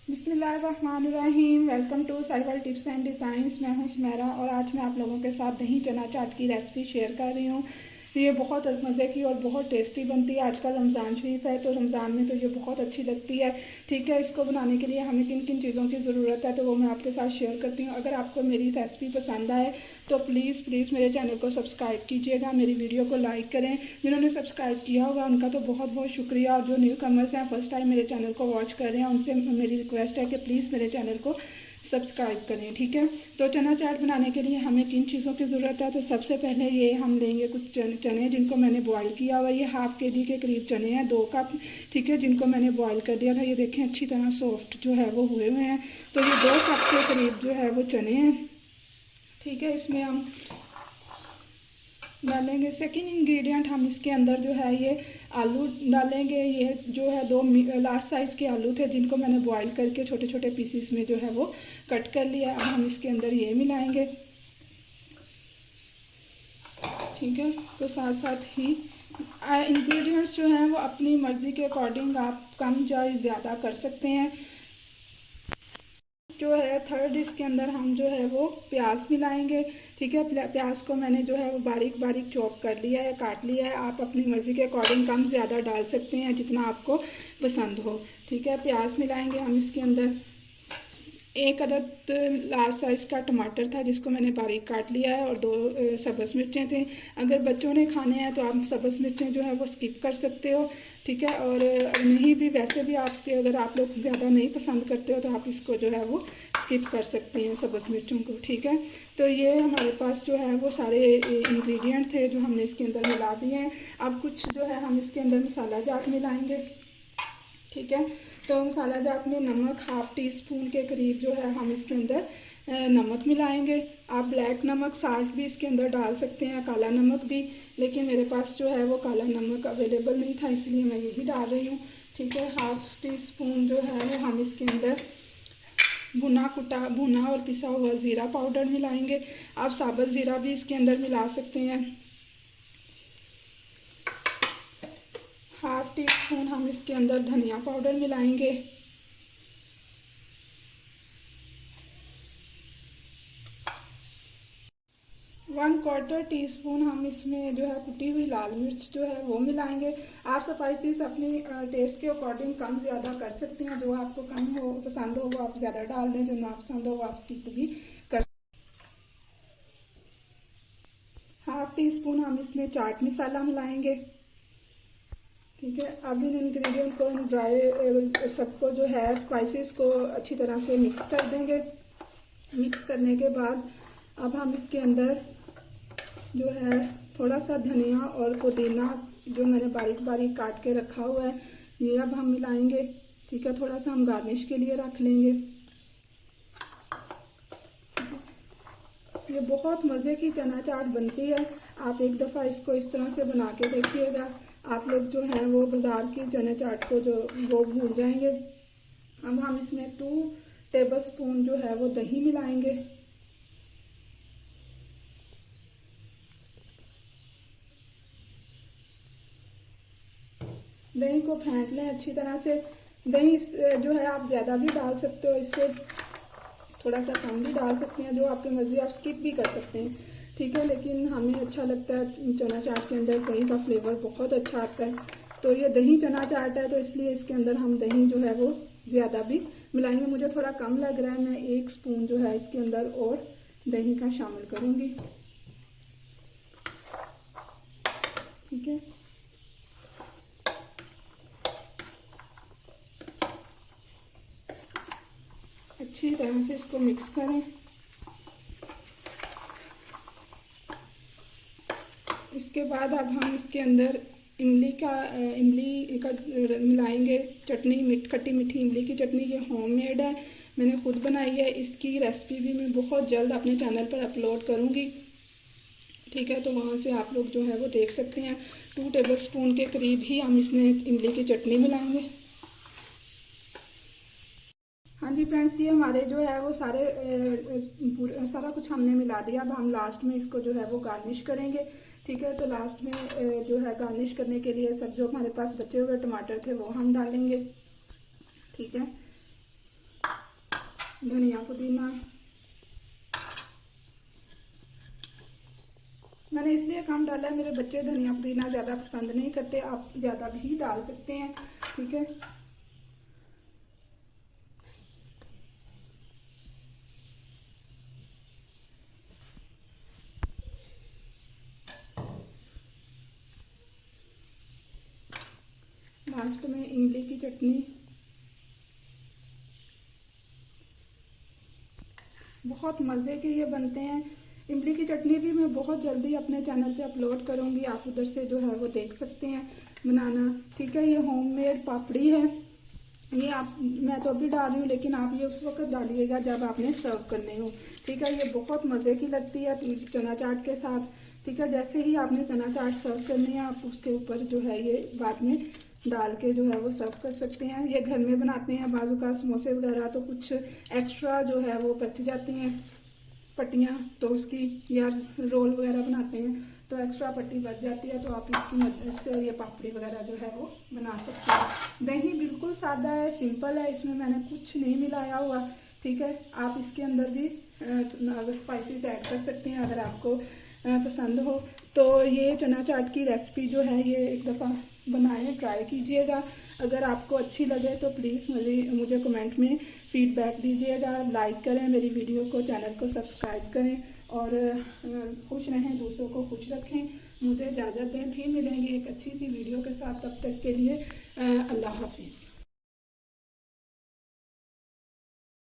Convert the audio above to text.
बिस्मिल्लाहिर्रहमानिर्रहीम। Welcome to Sahiwal tips and designs. मैं हूं सुमेरा और आज मैं आप लोगों के साथ दही चना चाट की रेसिपी शेयर कर रही हूं। ये बहुत मज़े की और बहुत टेस्टी बनती है। आजकल रमज़ान शरीफ है तो रमज़ान में तो ये बहुत अच्छी लगती है। ठीक है, इसको बनाने के लिए हमें किन किन चीज़ों की ज़रूरत है तो वो मैं आपके साथ शेयर करती हूँ। अगर आपको मेरी रेसिपी पसंद आए तो प्लीज़ मेरे चैनल को सब्सक्राइब कीजिएगा, मेरी वीडियो को लाइक करें। जिन्होंने सब्सक्राइब किया होगा उनका तो बहुत बहुत शुक्रिया, और जो न्यू कमर्स हैं फर्स्ट टाइम मेरे चैनल को वॉच कर रहे हैं उनसे मेरी रिक्वेस्ट है कि प्लीज़ मेरे चैनल को सब्सक्राइब करें। ठीक है, तो चना चाट बनाने के लिए हमें किन चीज़ों की ज़रूरत है। तो सबसे पहले ये हम लेंगे कुछ चने जिनको मैंने बॉईल किया हुआ है। ये हाफ़ केजी के करीब चने हैं, 2 कप। ठीक है, जिनको मैंने बॉईल कर दिया था। ये देखें अच्छी तरह सॉफ्ट जो है वो हुए हुए हैं। तो ये 2 कप के करीब जो है वो चने हैं। ठीक है, इसमें हम डालेंगे सेकंड इंग्रेडिएंट, हम इसके अंदर जो है ये आलू डालेंगे। ये जो है 2 लार्ज साइज़ के आलू थे जिनको मैंने बॉईल करके छोटे छोटे पीसीस में जो है वो कट कर लिया। अब हम इसके अंदर ये मिलाएंगे। ठीक है, तो साथ साथ ही इंग्रेडिएंट्स जो हैं वो अपनी मर्ज़ी के अकॉर्डिंग आप कम या ज़्यादा कर सकते हैं। जो है थर्ड, इसके अंदर हम जो है वो प्याज मिलाएंगे। ठीक है, प्याज को मैंने जो है वो बारीक बारीक चॉप कर लिया है, काट लिया है। आप अपनी मर्ज़ी के अकॉर्डिंग कम ज़्यादा डाल सकते हैं जितना आपको पसंद हो। ठीक है, प्याज मिलाएंगे हम इसके अंदर। 1 अदद लार्ज साइज़ का टमाटर था जिसको मैंने बारीक काट लिया है, और 2 सब्ज़ मिर्चें थे। अगर बच्चों ने खाने हैं तो आप सब्ज़ मिर्चें जो है वो स्किप कर सकते हो। ठीक है, और नहीं भी, वैसे भी आपके अगर आप लोग ज़्यादा नहीं पसंद करते हो तो आप इसको जो है वो स्किप कर सकते हैं सब्ज़ मिर्चों को। ठीक है, तो ये हमारे पास जो है वो सारे इंग्रेडिएंट थे जो हमने इसके अंदर मिला दिए हैं। अब कुछ जो है हम इसके अंदर मसाला जात मिलाएंगे। ठीक है, तो मसाला जात में नमक 1/2 टी स्पून के करीब जो है हम इसके अंदर नमक मिलाएंगे। आप ब्लैक नमक साल्ट भी इसके अंदर डाल सकते हैं, काला नमक भी, लेकिन मेरे पास जो है वो काला नमक अवेलेबल नहीं था इसलिए मैं यही डाल रही हूँ। ठीक है, 1/2 टी स्पून जो है हम इसके अंदर भुना और पिसा हुआ ज़ीरा पाउडर मिलाएंगे। आप साबुत ज़ीरा भी इसके अंदर मिला सकते हैं। 1/2 टी स्पून हम इसके अंदर धनिया पाउडर मिलाएंगे। 1/4 टी स्पून हम इसमें जो है कुटी हुई लाल मिर्च जो है वो मिलाएंगे। आप स्पाइसेस अपनी टेस्ट के अकॉर्डिंग कम ज़्यादा कर सकते हैं। जो आपको कम हो पसंद हो वो आप ज़्यादा डाल दें, जो ना पसंद हो वो आप स्किप भी कर। 1/2 टी स्पून हम इसमें चाट मसाला मिलाएंगे। ठीक है, अब इन इंग्रेडिएंट को, इन ड्राई सबको जो है स्पाइसेस को अच्छी तरह से मिक्स कर देंगे। मिक्स करने के बाद अब हम इसके अंदर जो है थोड़ा सा धनिया और पुदीना जो मैंने बारीक बारीक काट के रखा हुआ है ये अब हम मिलाएंगे। ठीक है, थोड़ा सा हम गार्निश के लिए रख लेंगे। ये बहुत मज़े की चना चाट बनती है। आप एक दफ़ा इसको इस तरह से बना के देखिएगा, आप लोग जो हैं वो बाज़ार की चना चाट को जो वो भूल जाएंगे। अब हम इसमें 2 टेबल स्पून जो है वो दही मिलाएंगे। दही को फेंट लें अच्छी तरह से। दही जो है आप ज़्यादा भी डाल सकते हो, इससे थोड़ा सा कम भी डाल सकते हैं, जो आपकी मर्ज़ी, आप स्किप भी कर सकते हैं। ठीक है, लेकिन हमें अच्छा लगता है चना चाट के अंदर दही का फ्लेवर बहुत अच्छा आता है। तो ये दही चना चाट है तो इसलिए इसके अंदर हम दही जो है वो ज़्यादा भी मिलाएंगे। मुझे थोड़ा कम लग रहा है, मैं 1 स्पून जो है इसके अंदर और दही का शामिल करूँगी। ठीक है, अच्छी तरह से इसको मिक्स करें। इसके बाद अब हम इसके अंदर इमली का मिलाएंगे। चटनी, खट्टी मीठी इमली की चटनी, ये होममेड है, मैंने खुद बनाई है। इसकी रेसिपी भी मैं बहुत जल्द अपने चैनल पर अपलोड करूँगी। ठीक है, तो वहाँ से आप लोग जो है वो देख सकते हैं। 2 टेबल स्पून के करीब ही हम इसमें इमली की चटनी मिलाएंगे। हाँ जी फ्रेंड्स, ये हमारे जो है वो सारा कुछ हमने मिला दिया। अब हम लास्ट में इसको जो है वो गार्निश करेंगे। ठीक है, तो लास्ट में जो है गार्निश करने के लिए सब जो हमारे पास बचे हुए टमाटर थे वो हम डालेंगे। ठीक है, धनिया पुदीना। मैंने इसलिए कम डाला है, मेरे बच्चे धनिया पुदीना ज़्यादा पसंद नहीं करते, आप ज़्यादा भी डाल सकते हैं, ठीक है। लास्ट में इमली की चटनी, बहुत मज़े के ये बनते हैं। इमली की चटनी भी मैं बहुत जल्दी अपने चैनल पे अपलोड करूँगी, आप उधर से जो है वो देख सकते हैं बनाना, ठीक है। ये होममेड पापड़ी है, ये आप, मैं तो अभी डाल रही हूँ लेकिन आप ये उस वक्त डालिएगा जब आपने सर्व करने हो, ठीक है। ये बहुत मज़े की लगती है चना चाट के साथ, ठीक है। जैसे ही आपने चना चाट सर्व करनी है, आप उसके ऊपर जो है ये बाद में डाल के जो है वो सर्व कर सकते हैं। ये घर में बनाते हैं, बाजू का समोसे वगैरह तो कुछ एक्स्ट्रा जो है वो बच जाती हैं पट्टियाँ, तो उसकी, या रोल वगैरह बनाते हैं तो एक्स्ट्रा पट्टी बच जाती है, तो आप इसकी मदद से ये पापड़ी वगैरह जो है वो बना सकते हैं। दही बिल्कुल सादा है, सिंपल है, इसमें मैंने कुछ नहीं मिलाया हुआ, ठीक है। आप इसके अंदर भी अगर स्पाइसेस ऐड कर सकते हैं अगर आपको पसंद हो। तो ये चना चाट की रेसिपी जो है ये एक दफ़ा बनाएं, ट्राई कीजिएगा। अगर आपको अच्छी लगे तो प्लीज़ मुझे कमेंट में फ़ीडबैक दीजिएगा, लाइक करें मेरी वीडियो को, चैनल को सब्सक्राइब करें और खुश रहें, दूसरों को खुश रखें। मुझे इजाज़त दें, फिर मिलेंगे एक अच्छी सी वीडियो के साथ, तब तक के लिए अल्लाह हाफिज़।